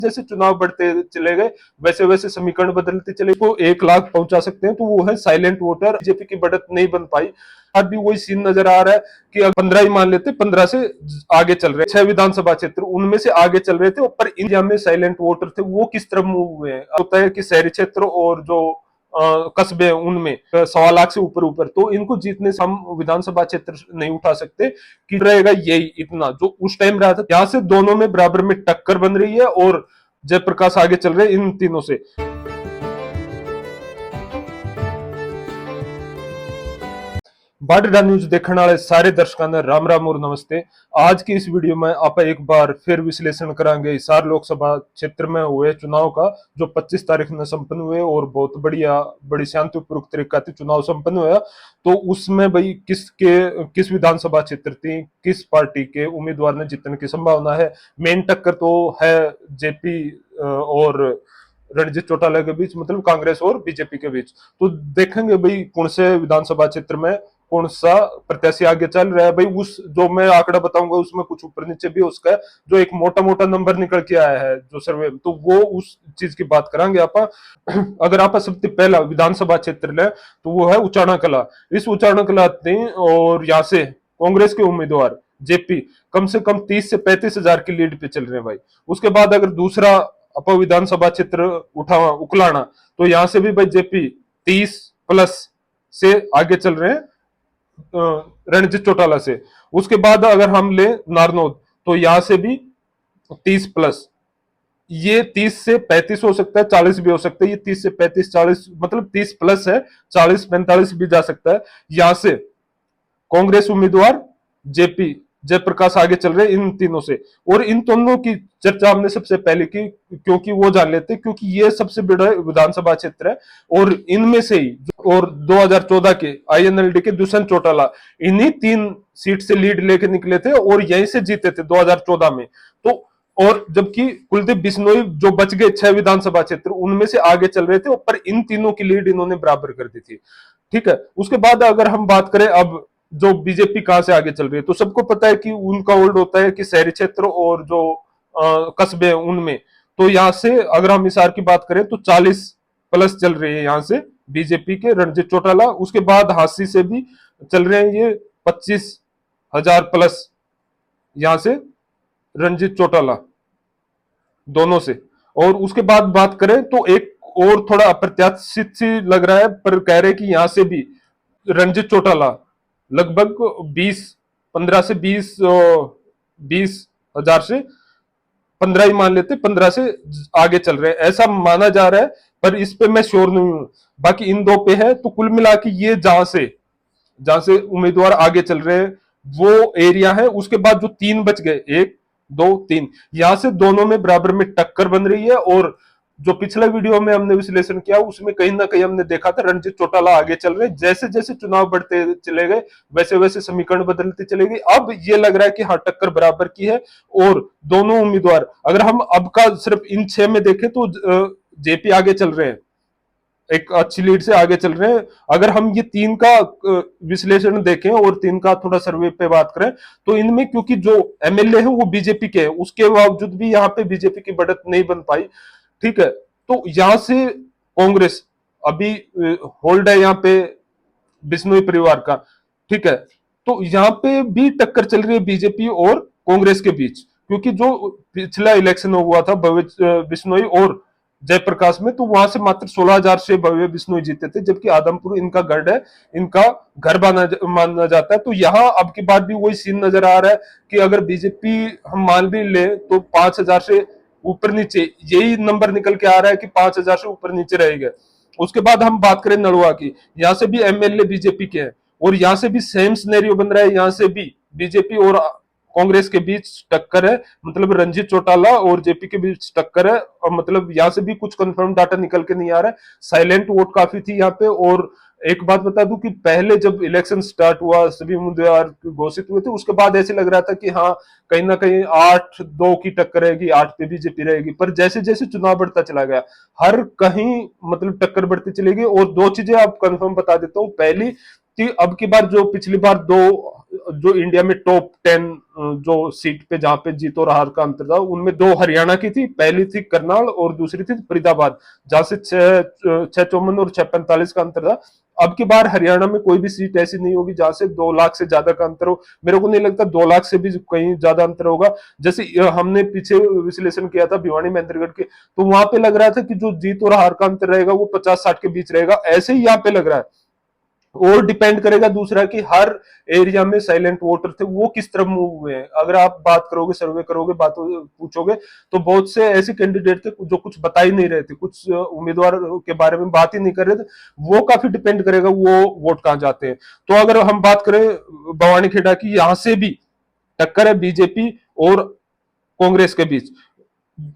जैसे चुनाव बढ़ते चले गए वैसे वैसे समीकरण बदलते चले को 1 लाख पहुंचा सकते हैं, तो वो है साइलेंट वोटर। बीजेपी की बढ़त नहीं बन पाई। आज भी वही सीन नजर आ रहा है कि 15 ही मान लेते, 15 से आगे चल रहे 6 विधानसभा क्षेत्र उनमें से आगे चल रहे थे, पर इंडिया में साइलेंट वोटर थे वो किस तरफ मूव हुए हैं। होता है कि शहरी क्षेत्र और जो कस्बे हैं उनमें 1.25 लाख से ऊपर ऊपर, तो इनको जीतने से हम विधानसभा क्षेत्र नहीं उठा सकते कि रहेगा यही इतना जो उस टाइम रहा था। यहाँ से दोनों में बराबर में टक्कर बन रही है और जयप्रकाश आगे चल रहे इन तीनों से। बाडा न्यूज देखने वाले सारे दर्शकों ने राम राम और नमस्ते। आज की इस वीडियो में आप एक बार फिर विश्लेषण करांगे हिसार लोकसभा क्षेत्र में हुए चुनाव का, जो 25 तारीख में संपन्न हुए और बहुत बढ़िया बड़ी शांतिपूर्वक तरीका से चुनाव संपन्न हुआ। तो उसमें भाई किस विधानसभा क्षेत्र थी, किस पार्टी के उम्मीदवार ने जीतने की संभावना है। मेन टक्कर तो है जेपी और रणजीत चौटाला के बीच, मतलब कांग्रेस और बीजेपी के बीच। तो देखेंगे भाई कौन से विधानसभा क्षेत्र में कौन सा प्रत्याशी आगे चल रहा है। भाई उस जो मैं आंकड़ा बताऊंगा उसमें कुछ ऊपर नीचे भी उसका जो एक मोटा मोटा नंबर निकल के आया है जो सर्वे, तो वो उस चीज की बात करेंगे आप। अगर आप सबसे पहला विधानसभा क्षेत्र ले तो वो है उचाना कला। इस उचाना कला और यहाँ से कांग्रेस के उम्मीदवार जेपी कम से कम 30 से 35 हजार की लीड पे चल रहे हैं भाई। उसके बाद अगर दूसरा अप विधानसभा क्षेत्र उठावा उकलाना, तो यहां से भी भाई जेपी 30+ से आगे चल रहे हैं रणजीत चौटाला से। उसके बाद अगर हम ले नारनौद, तो यहां से भी 30+, ये 30 से 35 हो सकता है, 40 भी हो सकता है। ये 30 से 35 40 मतलब 30+ है, 40-45 भी जा सकता है। यहां से कांग्रेस उम्मीदवार जेपी जयप्रकाश आगे चल रहे इन तीनों से। और इन दोनों की चर्चा हमने सबसे पहले की क्योंकि वो जान लेते, क्योंकि ये सबसे बड़ा विधानसभा क्षेत्र है और इनमें से ही और 2014 के आईएनएलडी के दुष्यंत चौटाला इन्हीं 3 सीट से लीड लेके निकले थे और यहीं से जीते थे 2014 में। तो और जबकि कुलदीप बिश्नोई जो बच गए 6 विधानसभा क्षेत्र उनमें से आगे चल रहे थे, पर इन तीनों की लीड इन्होंने बराबर कर दी थी। ठीक है, उसके बाद अगर हम बात करें अब जो बीजेपी कहां से आगे चल रही है, तो सबको पता है कि उनका होल्ड होता है कि शहरी क्षेत्र और जो कस्बे हैं उनमें। तो यहां से अगर हम हिसार की बात करें तो 40+ चल रही है यहां से बीजेपी के रणजीत चौटाला। उसके बाद हांसी से भी चल रहे हैं ये 25,000+ यहां से रणजीत चौटाला दोनों से। और उसके बाद बात करें तो एक और थोड़ा अप्रत्याशित सी लग रहा है, पर कह रहे कि यहां से भी रणजीत चौटाला लगभग 15 से 20 हजार से 15 ही मान लेते, 15 से आगे चल रहे हैं ऐसा माना जा रहा है, पर इस पे मैं श्योर नहीं हूं। बाकी इन दो पे है, तो कुल मिला के ये जहां से उम्मीदवार आगे चल रहे हैं वो एरिया है। उसके बाद जो 3 बच गए, 1 2 3, यहां से दोनों में बराबर में टक्कर बन रही है। और जो पिछले वीडियो में हमने विश्लेषण किया उसमें कहीं ना कहीं हमने देखा था रणजीत चौटाला आगे चल रहे। जैसे जैसे चुनाव बढ़ते चले गए वैसे वैसे समीकरण बदलते चले गए। अब ये लग रहा है कि हाँ टक्कर बराबर की है और दोनों उम्मीदवार, अगर हम अब का सिर्फ इन 6 में देखें तो जेपी आगे चल रहे हैं, एक अच्छी लीड से आगे चल रहे हैं। अगर हम ये 3 का विश्लेषण देखें और 3 का थोड़ा सर्वे पे बात करें, तो इनमें क्योंकि जो एमएलए है वो बीजेपी के है, उसके बावजूद भी यहाँ पे बीजेपी की बढ़त नहीं बन पाई। ठीक है, तो यहां से कांग्रेस अभी होल्ड है यहाँ पे बिश्नोई परिवार का। ठीक है, तो यहाँ पे भी टक्कर चल रही है बीजेपी और कांग्रेस के बीच, क्योंकि जो पिछला इलेक्शन हुआ था भव्य बिश्नोई और जयप्रकाश में, तो वहां से मात्र 16,000 से भव्य बिश्नोई जीते थे, जबकि आदमपुर इनका गढ़ है, इनका घर माना जाता है। तो यहाँ अब की बात भी वही सीन नजर आ रहा है कि अगर बीजेपी हम मान भी ले तो 5,000 से ऊपर नीचे यही नंबर निकल के आ रहा है कि 5,000 से ऊपर नीचे रहेगा। उसके बाद हम बात करें नलवा की, यहाँ से भी एमएलए बीजेपी के हैं और यहाँ से भी सेम सिनेरियो बन रहा है। यहाँ से भी बीजेपी और कांग्रेस के बीच टक्कर है, मतलब रणजीत चौटाला और जेपी के बीच टक्कर है। और मतलब यहाँ से भी कुछ कंफर्म डाटा निकल के नहीं आ रहा है, साइलेंट वोट काफी थी यहाँ पे। और एक बात बता दूं कि पहले जब इलेक्शन स्टार्ट हुआ सभी उम्मीदवार घोषित हुए थे, उसके बाद ऐसे लग रहा था कि हाँ कहीं ना कहीं 8-2 की टक्कर रहेगी, 8 पे बीजेपी रहेगी। पर जैसे जैसे चुनाव बढ़ता चला गया हर कहीं मतलब टक्कर बढ़ती चली गई। और 2 चीजें आप कंफर्म बता देता हूँ। पहली कि अब की बार जो पिछली बार दो जो इंडिया में टॉप 10 जो सीट पे जहां पे जीत और हार का अंतर था, उनमें दो हरियाणा की थी, पहली थी करनाल और दूसरी थी फरीदाबाद, जहां से 654 और 645 का अंतर था। अब की बार हरियाणा में कोई भी सीट ऐसी नहीं होगी जहां से 2 लाख से ज्यादा का अंतर हो। मेरे को नहीं लगता 2 लाख से भी कहीं ज्यादा अंतर होगा। जैसे हमने पीछे विश्लेषण किया था भिवानी महेंद्रगढ़ के, तो वहां पे लग रहा था कि जो जीत और हार का अंतर रहेगा वो 50-60 के बीच रहेगा, ऐसे ही यहाँ पे लग रहा है। और डिपेंड करेगा दूसरा कि हर एरिया में साइलेंट वोटर थे वो किस तरफ मूव हुए हैं। अगर आप बात करोगे, सर्वे करोगे, बात पूछोगे, तो बहुत से ऐसे कैंडिडेट थे जो कुछ बता ही नहीं रहे थे, कुछ उम्मीदवार के बारे में बात ही नहीं कर रहे थे। वो काफी डिपेंड करेगा वो वोट कहां जाते हैं। तो अगर हम बात करें भवानी खेड़ा की, यहां से भी टक्कर है बीजेपी और कांग्रेस के बीच।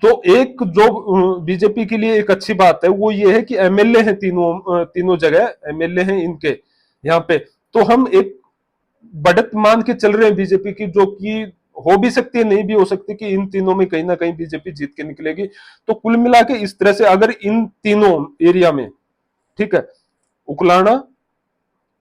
तो एक जो बीजेपी के लिए एक अच्छी बात है वो ये है कि एमएलए हैं, तीनों जगह एमएलए हैं इनके यहाँ पे। तो हम एक बढ़त मान के चल रहे हैं बीजेपी की, जो कि हो भी सकती है, नहीं भी हो सकती, कि इन तीनों में कहीं ना कहीं बीजेपी जीत के निकलेगी। तो कुल मिला के इस तरह से अगर इन तीनों एरिया में, ठीक है, उकलाना,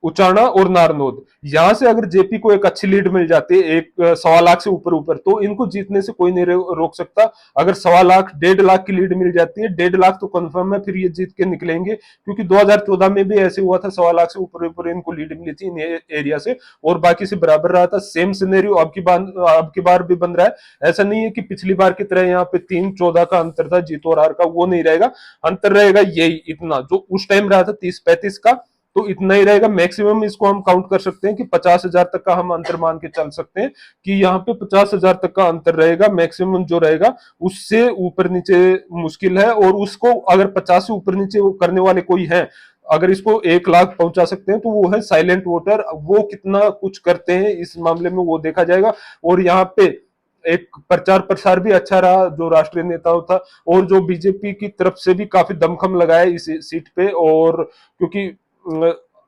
उचाना और नारनौद, यहां से अगर जेपी को एक अच्छी लीड मिल जाती है, एक 1.25 लाख से ऊपर ऊपर, तो इनको जीतने से कोई नहीं रोक सकता। अगर 1.25 लाख 1.5 लाख की लीड मिल जाती है, 1.5 लाख तो कंफर्म है, फिर ये जीत के निकलेंगे, क्योंकि 2014 में भी ऐसे हुआ था, 1.25 लाख से ऊपर ऊपर इनको लीड मिली थी इन एरिया से, और बाकी से बराबर रहा था। सेम सिनेरियो अब की बार भी बन रहा है। ऐसा नहीं है कि पिछली बार की तरह यहाँ पे 3-14 का अंतर था जीत और हार का, वो नहीं रहेगा। अंतर रहेगा यही इतना जो उस टाइम रहा था 30-35 का, तो इतना ही रहेगा मैक्सिमम। इसको हम काउंट कर सकते हैं कि 50,000 तक का हम अंतर मान के चल सकते हैं, कि यहाँ पे 50,000 तक का अंतर रहेगा मैक्सिमम जो रहेगा। उससे ऊपर नीचे मुश्किल है, और उसको अगर 50 से ऊपर नीचे करने वाले कोई है, अगर इसको 1 लाख पहुंचा सकते हैं, तो वो है साइलेंट वोटर। वो कितना कुछ करते हैं इस मामले में वो देखा जाएगा। और यहाँ पे एक प्रचार प्रसार भी अच्छा रहा जो राष्ट्रीय नेताओं था, और जो बीजेपी की तरफ से भी काफी दमखम लगाया इस सीट पे। और क्योंकि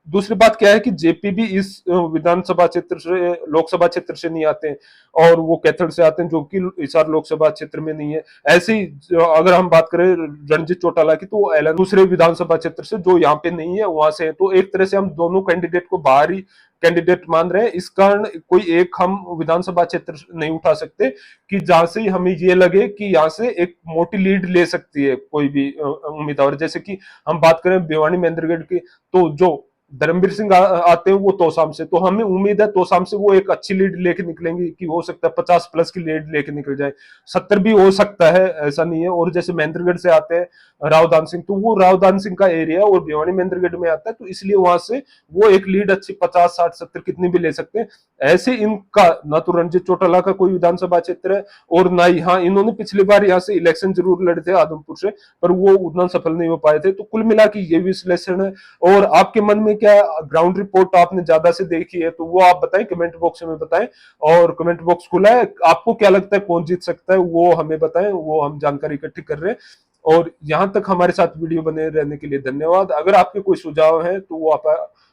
दूसरी बात क्या है कि जेपी भी इस विधानसभा क्षेत्र से, लोकसभा क्षेत्र से नहीं आते हैं, और वो कैथल से आते हैं, जो कि हिसार लोकसभा क्षेत्र में नहीं है। ऐसे ही अगर हम बात करें रणजीत चौटाला की, तो एलन दूसरे विधानसभा क्षेत्र से जो यहाँ पे नहीं है वहां से है। तो एक तरह से हम दोनों कैंडिडेट को बाहरी कैंडिडेट मान रहे हैं। इस कारण कोई एक हम विधानसभा क्षेत्र नहीं उठा सकते कि जहां से हमें ये लगे कि यहाँ से एक मोटी लीड ले सकती है कोई भी उम्मीदवार। जैसे कि हम बात करें भिवानी महेंद्रगढ़ की, तो जो धर्मवीर सिंह आते हैं वो तोसाम से, तो हमें उम्मीद है तोसाम से वो एक अच्छी लीड लेके निकलेंगे, कि हो सकता है 50+ की लीड लेके निकल जाए, 70 भी हो सकता है, ऐसा नहीं है। और जैसे महेंद्रगढ़ से आते हैं रावदान सिंह, तो वो रावदान सिंह का एरिया और भिवानी महेंद्रगढ़ में आता है, तो इसलिए वहां से वो एक लीड अच्छी 50-60-70 कितनी भी ले सकते हैं। ऐसे इनका ना तो रणजीत चौटाला का कोई विधानसभा क्षेत्र है, और ना ही, हाँ, इन्होंने पिछली बार यहाँ से इलेक्शन जरूर लड़े थे आदमपुर से, पर वो उतना सफल नहीं हो पाए थे। तो कुल मिला के ये विश्लेषण है। और आपके मन में क्या ग्राउंड रिपोर्ट आपने ज्यादा से देखी है, तो वो आप बताएं, कमेंट बॉक्स में बताएं। और कमेंट बॉक्स खुला है, आपको क्या लगता है कौन जीत सकता है वो हमें बताएं, वो हम जानकारी इकट्ठी कर रहे हैं। और यहां तक हमारे साथ वीडियो बने रहने के लिए धन्यवाद। अगर आपके कोई सुझाव है तो वो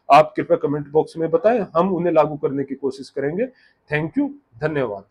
आप कृपया कमेंट बॉक्स में बताएं, हम उन्हें लागू करने की कोशिश करेंगे। थैंक यू, धन्यवाद।